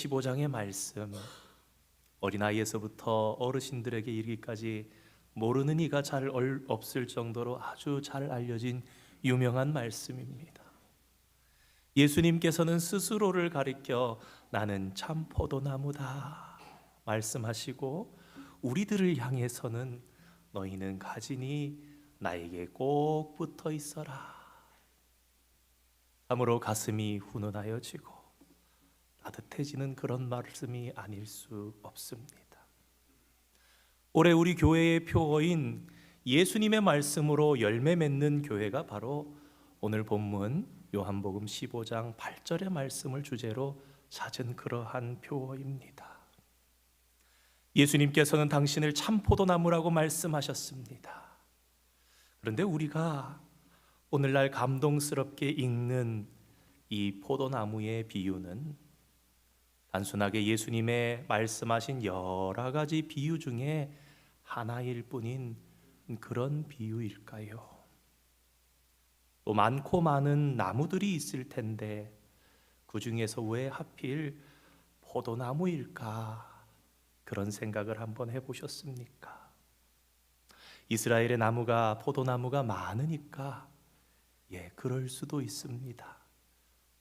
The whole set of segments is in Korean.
15장의 말씀, 어린아이에서부터 어르신들에게 이르기까지 모르는 이가 잘 없을 정도로 아주 잘 알려진 유명한 말씀입니다. 예수님께서는 스스로를 가리켜 나는 참 포도나무다 말씀하시고, 우리들을 향해서는 너희는 가지니 나에게 꼭 붙어 있어라. 참으로 가슴이 훈훈하여지고 따뜻해지는 그런 말씀이 아닐 수 없습니다. 올해 우리 교회의 표어인 예수님의 말씀으로 열매 맺는 교회가 바로 오늘 본문 요한복음 15장 8절의 말씀을 주제로 찾은 그러한 표어입니다. 예수님께서는 당신을 참 포도나무라고 말씀하셨습니다. 그런데 우리가 오늘날 감동스럽게 읽는 이 포도나무의 비유는 단순하게 예수님의 말씀하신 여러 가지 비유 중에 하나일 뿐인 그런 비유일까요? 또 많고 많은 나무들이 있을 텐데 그 중에서 왜 하필 포도나무일까? 그런 생각을 한번 해보셨습니까? 이스라엘의 나무가 포도나무가 많으니까 그럴 수도 있습니다.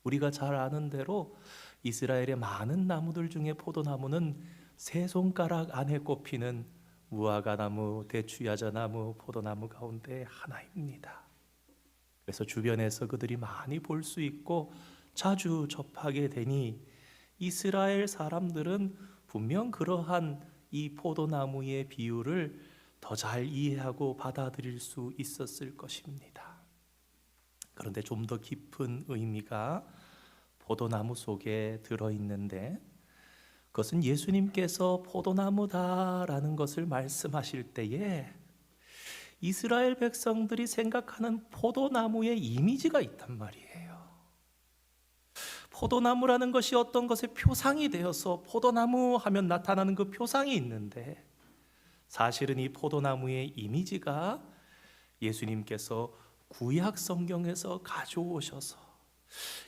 우리가 잘 아는 대로 이스라엘의 많은 나무들 중에 포도나무는 세 손가락 안에 꼽히는 무화과나무, 대추야자나무, 포도나무 가운데 하나입니다. 그래서 주변에서 그들이 많이 볼 수 있고 자주 접하게 되니 이스라엘 사람들은 분명 그러한 이 포도나무의 비유를 더 잘 이해하고 받아들일 수 있었을 것입니다. 그런데 좀 더 깊은 의미가 포도나무 속에 들어있는데, 그것은 예수님께서 포도나무다라는 것을 말씀하실 때에 이스라엘 백성들이 생각하는 포도나무의 이미지가 있단 말이에요. 포도나무라는 것이 어떤 것의 표상이 되어서 포도나무 하면 나타나는 그 표상이 있는데, 사실은 이 포도나무의 이미지가 예수님께서 구약 성경에서 가져오셔서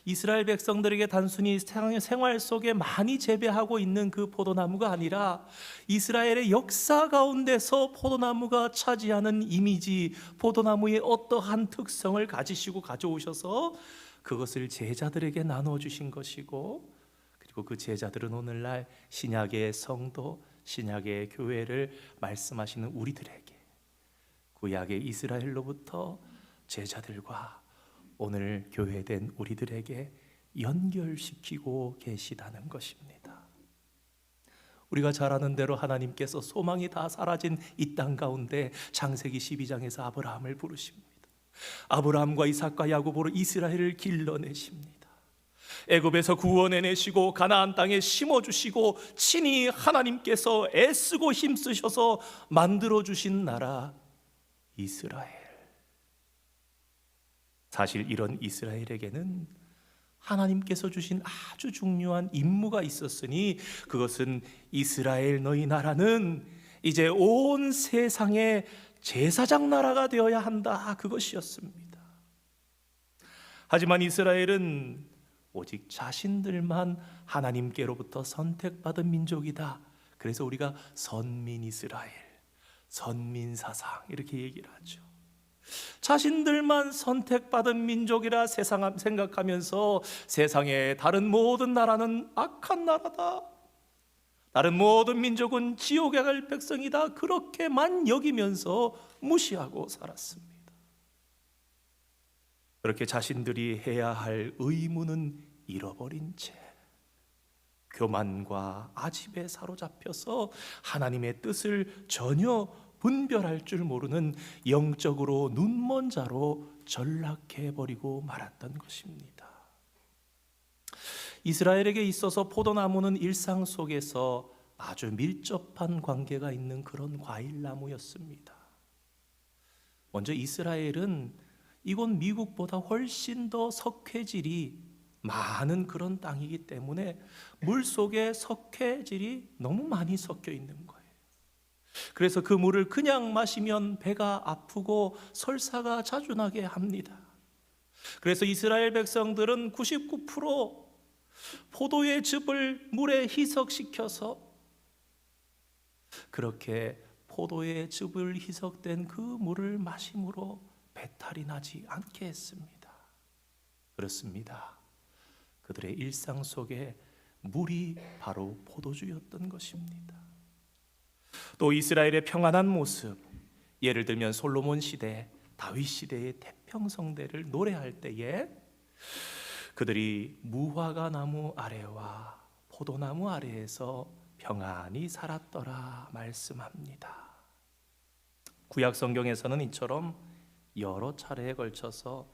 이스라엘 백성들에게 단순히 생활 속에 많이 재배하고 있는 그 포도나무가 아니라 이스라엘의 역사 가운데서 포도나무가 차지하는 이미지, 포도나무의 어떠한 특성을 가지시고 가져오셔서 그것을 제자들에게 나눠주신 것이고, 그리고 그 제자들은 오늘날 신약의 성도, 신약의 교회를 말씀하시는 우리들에게 구약의 이스라엘로부터 제자들과 오늘 교회된 우리들에게 연결시키고 계시다는 것입니다. 우리가 잘 아는 대로 하나님께서 소망이 다 사라진 이 땅 가운데 창세기 12장에서 아브라함을 부르십니다. 아브라함과 이삭과 야곱으로 이스라엘을 길러내십니다. 애굽에서 구원해내시고 가나안 땅에 심어주시고 친히 하나님께서 애쓰고 힘쓰셔서 만들어주신 나라 이스라엘. 사실 이런 이스라엘에게는 하나님께서 주신 아주 중요한 임무가 있었으니, 그것은 이스라엘 너희 나라는 이제 온 세상의 제사장 나라가 되어야 한다, 그것이었습니다. 하지만 이스라엘은 오직 자신들만 하나님께로부터 선택받은 민족이다. 그래서 우리가 선민 이스라엘, 선민 사상 이렇게 얘기를 하죠. 자신들만 선택받은 민족이라 세상 생각하면서 세상의 다른 모든 나라는 악한 나라다, 다른 모든 민족은 지옥에 갈 백성이다, 그렇게만 여기면서 무시하고 살았습니다. 그렇게 자신들이 해야 할 의무는 잃어버린 채 교만과 아집에 사로잡혀서 하나님의 뜻을 전혀 분별할 줄 모르는 영적으로 눈먼 자로 전락해버리고 말았던 것입니다. 이스라엘에게 있어서 포도나무는 일상 속에서 아주 밀접한 관계가 있는 그런 과일나무였습니다. 먼저 이스라엘은 이곳 미국보다 훨씬 더 석회질이 많은 그런 땅이기 때문에 물 속에 석회질이 너무 많이 섞여 있는 거예요. 그래서 그 물을 그냥 마시면 배가 아프고 설사가 자주 나게 합니다. 그래서 이스라엘 백성들은 99% 포도의 즙을 물에 희석시켜서 그렇게 포도의 즙을 희석된 그 물을 마심으로 배탈이 나지 않게 했습니다. 그렇습니다. 그들의 일상 속에 물이 바로 포도주였던 것입니다. 또 이스라엘의 평안한 모습, 예를 들면 솔로몬 시대, 다윗 시대의 태평성대를 노래할 때에 그들이 무화과 나무 아래와 포도나무 아래에서 평안히 살았더라 말씀합니다. 구약 성경에서는 이처럼 여러 차례에 걸쳐서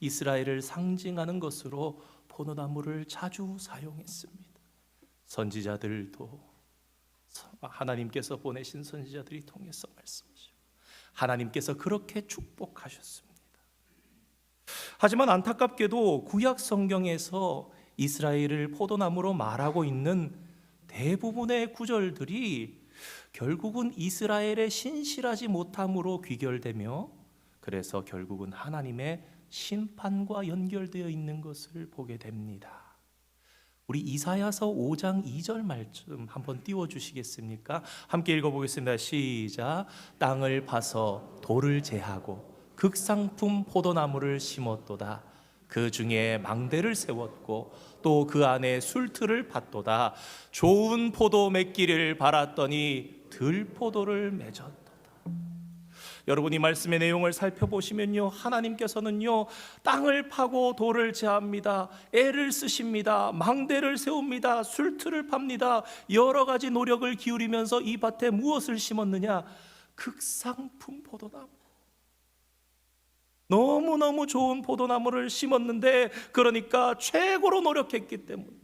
이스라엘을 상징하는 것으로 포도나무를 자주 사용했습니다. 선지자들도 하나님께서 보내신 선지자들이 통해서 말씀하시고 하나님께서 그렇게 축복하셨습니다. 하지만 안타깝게도 구약 성경에서 이스라엘을 포도나무로 말하고 있는 대부분의 구절들이 결국은 이스라엘의 신실하지 못함으로 귀결되며 그래서 결국은 하나님의 심판과 연결되어 있는 것을 보게 됩니다. 우리 이사야서 5장 2절 말씀 한번 띄워주시겠습니까? 함께 읽어보겠습니다. 시작. 땅을 파서 돌을 제하고 극상품 포도나무를 심었도다. 그 중에 망대를 세웠고 또 그 안에 술틀을 팠도다. 좋은 포도 맺기를 바랐더니 들포도를 맺었도다. 여러분, 이 말씀의 내용을 살펴보시면요, 하나님께서는요 땅을 파고 돌을 제합니다. 애를 쓰십니다. 망대를 세웁니다. 술틀을 팝니다. 여러 가지 노력을 기울이면서 이 밭에 무엇을 심었느냐? 극상품 포도나무, 너무너무 좋은 포도나무를 심었는데, 그러니까 최고로 노력했기 때문에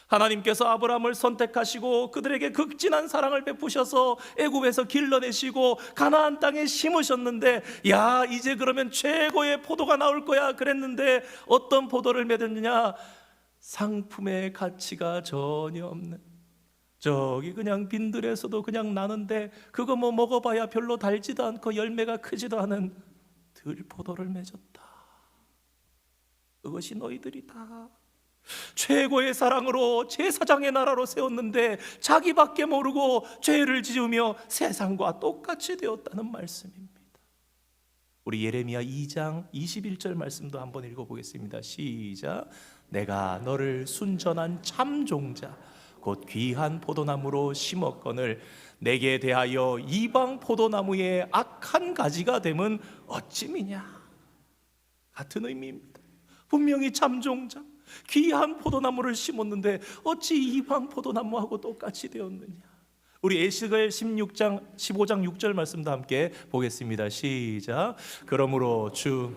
하나님께서 아브라함을 선택하시고 그들에게 극진한 사랑을 베푸셔서 애굽에서 길러내시고 가나안 땅에 심으셨는데, 야, 이제 그러면 최고의 포도가 나올 거야 그랬는데 어떤 포도를 맺었느냐? 상품의 가치가 전혀 없는, 저기 그냥 빈들에서도 그냥 나는데 그거 뭐 먹어봐야 별로 달지도 않고 열매가 크지도 않은 들포도를 맺었다. 그것이 너희들이 다 최고의 사랑으로 제사장의 나라로 세웠는데 자기밖에 모르고 죄를 지으며 세상과 똑같이 되었다는 말씀입니다. 우리 예레미야 2장 21절 말씀도 한번 읽어보겠습니다. 시작. 내가 너를 순전한 참종자 곧 귀한 포도나무로 심었거늘 내게 대하여 이방 포도나무의 악한 가지가 됨은 어찌미냐. 같은 의미입니다. 분명히 참종자 귀한 포도나무를 심었는데 어찌 이방 포도나무하고 똑같이 되었느냐. 우리 에스겔 15장 6절 말씀도 함께 보겠습니다. 시작. 그러므로 주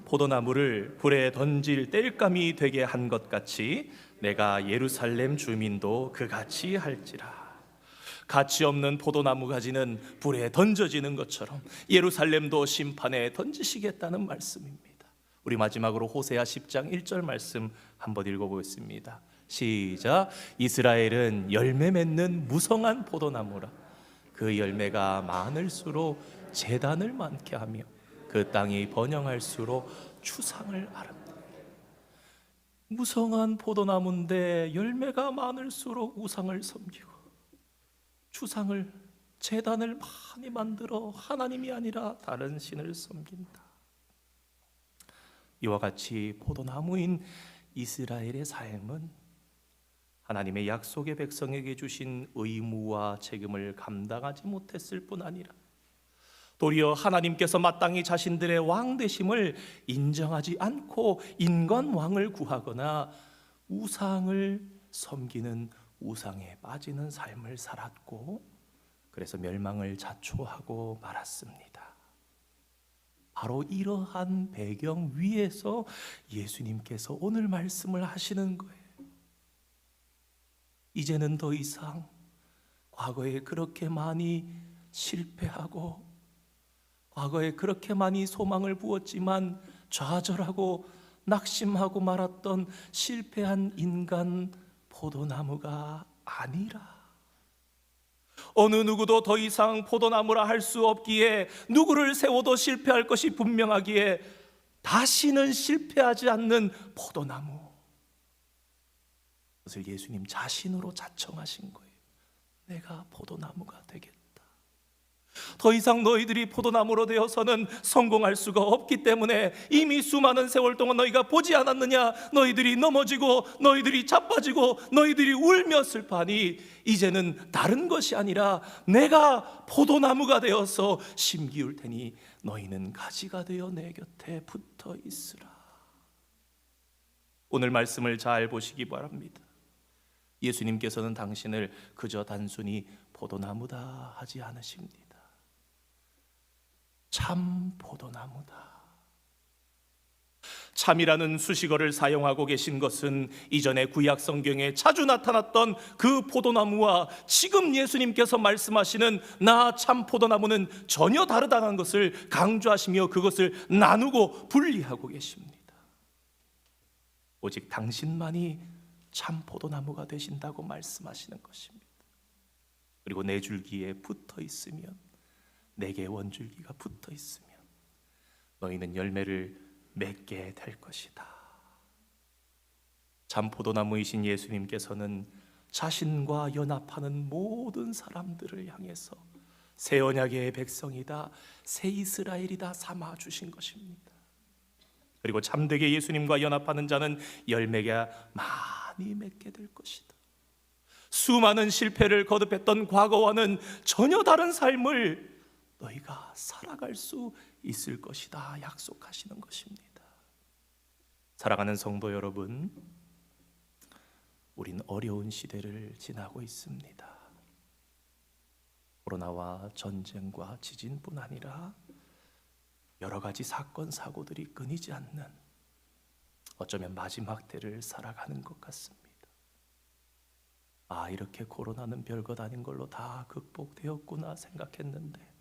포도나무를 불에 던질 땔감이 되게 한 것 같이 내가 예루살렘 주민도 그같이 할지라. 가치 없는 포도나무 가지는 불에 던져지는 것처럼 예루살렘도 심판에 던지시겠다는 말씀입니다. 우리 마지막으로 호세아 10장 1절 말씀 한번 읽어보겠습니다. 시작. 이스라엘은 열매 맺는 무성한 포도나무라. 그 열매가 많을수록 재단을 많게 하며 그 땅이 번영할수록 추상을 아름답게. 무성한 포도나무인데 열매가 많을수록 우상을 섬기고 추상을, 제단을 많이 만들어 하나님이 아니라 다른 신을 섬긴다. 이와 같이 포도나무인 이스라엘의 삶은 하나님의 약속의 백성에게 주신 의무와 책임을 감당하지 못했을 뿐 아니라 도리어 하나님께서 마땅히 자신들의 왕 되심을 인정하지 않고 인간 왕을 구하거나 우상을 섬기는 우상에 빠지는 삶을 살았고, 그래서 멸망을 자초하고 말았습니다. 바로 이러한 배경 위에서 예수님께서 오늘 말씀을 하시는 거예요. 이제는 더 이상 과거에 그렇게 많이 실패하고 과거에 그렇게 많이 소망을 부었지만 좌절하고 낙심하고 말았던 실패한 인간 포도나무가 아니라, 어느 누구도 더 이상 포도나무라 할 수 없기에 누구를 세워도 실패할 것이 분명하기에 다시는 실패하지 않는 포도나무, 그것을 예수님 자신으로 자청하신 거예요. 내가 포도나무가 되겠다. 더 이상 너희들이 포도나무로 되어서는 성공할 수가 없기 때문에 이미 수많은 세월 동안 너희가 보지 않았느냐? 너희들이 넘어지고 너희들이 자빠지고 너희들이 울며 슬퍼하니 이제는 다른 것이 아니라 내가 포도나무가 되어서 심기울 테니 너희는 가지가 되어 내 곁에 붙어 있으라. 오늘 말씀을 잘 보시기 바랍니다. 예수님께서는 당신을 그저 단순히 포도나무다 하지 않으십니다. 참 포도나무다. 참이라는 수식어를 사용하고 계신 것은 이전에 구약 성경에 자주 나타났던 그 포도나무와 지금 예수님께서 말씀하시는 나 참 포도나무는 전혀 다르다는 것을 강조하시며 그것을 나누고 분리하고 계십니다. 오직 당신만이 참 포도나무가 되신다고 말씀하시는 것입니다. 그리고 내 줄기에 붙어 있으면, 내게 원줄기가 붙어 있으면 너희는 열매를 맺게 될 것이다. 참 포도나무이신 예수님께서는 자신과 연합하는 모든 사람들을 향해서 새 언약의 백성이다, 새 이스라엘이다 삼아 주신 것입니다. 그리고 참되게 예수님과 연합하는 자는 열매가 많이 맺게 될 것이다. 수많은 실패를 거듭했던 과거와는 전혀 다른 삶을 너희가 살아갈 수 있을 것이다 약속하시는 것입니다. 사랑하는 성도 여러분, 우린 어려운 시대를 지나고 있습니다. 코로나와 전쟁과 지진뿐 아니라 여러 가지 사건 사고들이 끊이지 않는, 어쩌면 마지막 때를 살아가는 것 같습니다. 이렇게 코로나는 별것 아닌 걸로 다 극복되었구나 생각했는데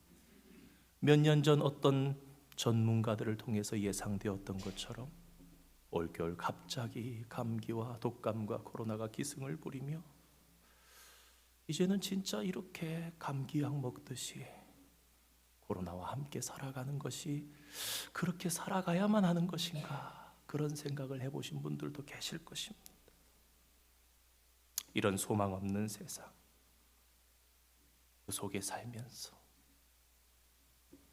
몇 년 전 어떤 전문가들을 통해서 예상되었던 것처럼 올겨울 갑자기 감기와 독감과 코로나가 기승을 부리며 이제는 진짜 이렇게 감기약 먹듯이 코로나와 함께 살아가는 것이 그렇게 살아가야만 하는 것인가, 그런 생각을 해보신 분들도 계실 것입니다. 이런 소망 없는 세상, 그 속에 살면서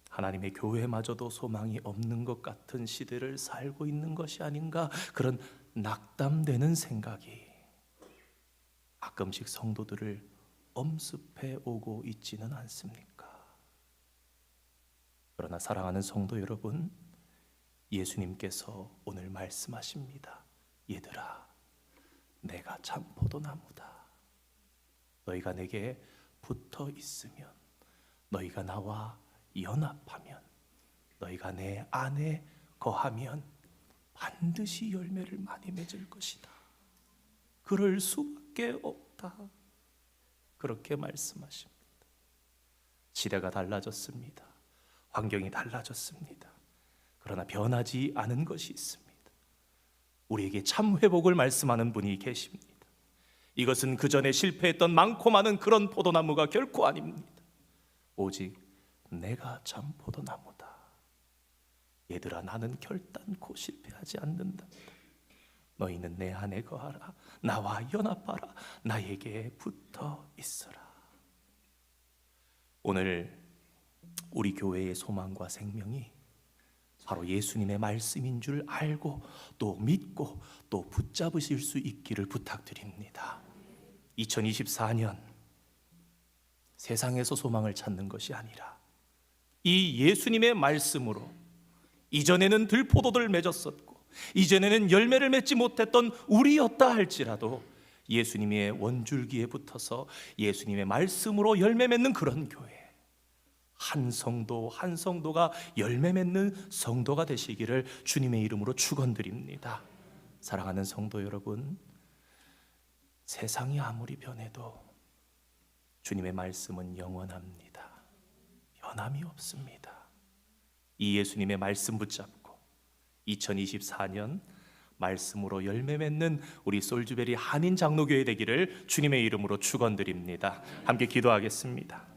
하나님의 교회마저도 소망이 없는 것 같은 시대를 살고 있는 것이 아닌가, 그런 낙담되는 생각이 가끔씩 성도들을 엄습해 오고 있지는 않습니까? 그러나 사랑하는 성도 여러분, 예수님께서 오늘 말씀하십니다. 얘들아, 내가 참 포도나무다. 너희가 내게 붙어 있으면, 너희가 나와 연합하면, 너희가 내 안에 거하면 반드시 열매를 많이 맺을 것이다. 그럴 수밖에 없다. 그렇게 말씀하십니다. 시대가 달라졌습니다. 환경이 달라졌습니다. 그러나 변하지 않은 것이 있습니다. 우리에게 참 회복을 말씀하는 분이 계십니다. 이것은 그전에 실패했던 많고 많은 그런 포도나무가 결코 아닙니다. 오직 내가 참 포도나무다. 얘들아, 나는 결단코 실패하지 않는다. 너희는 내 안에 거하라. 나와 연합하라. 나에게 붙어 있어라. 오늘 우리 교회의 소망과 생명이 바로 예수님의 말씀인 줄 알고 또 믿고 또 붙잡으실 수 있기를 부탁드립니다. 2024년 세상에서 소망을 찾는 것이 아니라 이 예수님의 말씀으로, 이전에는 들포도를 맺었었고 이전에는 열매를 맺지 못했던 우리였다 할지라도 예수님의 원줄기에 붙어서 예수님의 말씀으로 열매 맺는 그런 교회, 한 성도 한 성도가 열매 맺는 성도가 되시기를 주님의 이름으로 축원드립니다. 사랑하는 성도 여러분, 세상이 아무리 변해도 주님의 말씀은 영원합니다. 변함이 없습니다. 이 예수님의 말씀 붙잡고 2024년 말씀으로 열매 맺는 우리 솔주베리 한인 장로교회 되기를 주님의 이름으로 축원드립니다. 함께 기도하겠습니다.